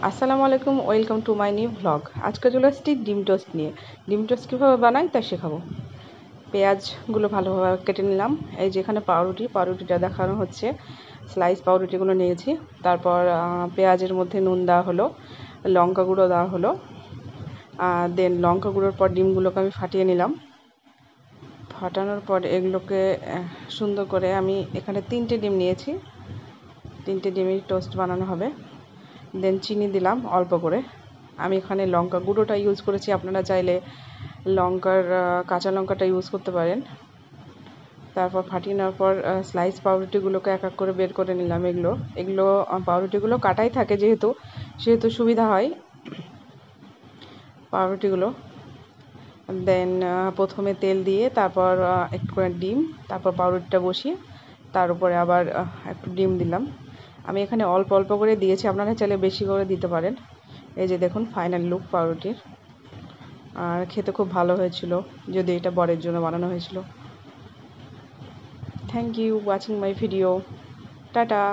আসসালামু আলাইকুম, welcome to my new vlog. আজকে চলে আসছি ডিম টোস্ট নিয়ে। ডিম টোস্ট কীভাবে বানাই তা শেখাবো। পেঁয়াজগুলো ভালোভাবে কেটে নিলাম। এই যেখানে পাউরুটিটা দেখানো হচ্ছে, স্লাইস পাউরুটিগুলো নিয়েছি। তারপর পেঁয়াজের মধ্যে নুন দেওয়া হলো, লঙ্কা গুঁড়ো দেওয়া হলো, দেন লঙ্কা গুঁড়োর পর ডিমগুলোকে আমি ফাটিয়ে নিলাম। ফাটানোর পর এগুলোকে সুন্দর করে আমি এখানে 3টে ডিম নিয়েছি। 3টে ডিমের টোস্ট বানানো হবে। দেন চিনি দিলাম অল্প করে। আমি এখানে লঙ্কা গুঁড়োটা ইউজ করেছি, আপনারা চাইলে কাঁচা লঙ্কাটা ইউজ করতে পারেন। তারপর ফাটিয়ে নেওয়ার পর স্লাইস পাউরুটিগুলোকে এক এক করে বের করে নিলাম। এগুলো পাউরুটিগুলো কাটাই থাকে, সেহেতু সুবিধা হয় পাউরুটিগুলো। দেন প্রথমে তেল দিয়ে তারপর একটু করে ডিম, তারপর পাউরুটিটা বসিয়ে তার উপরে আবার একটু ডিম দিলাম। আমি এখানে অল্প অল্প করে দিয়েছি, আপনারা চাইলে বেশি করে দিতে পারেন। এই যে দেখুন ফাইনাল লুক পাউরুটির। আর খেতে খুব ভালো হয়েছিল, যদি এটা বরের জন্য বানানো হয়েছিল। Thank you watching my video. Tata.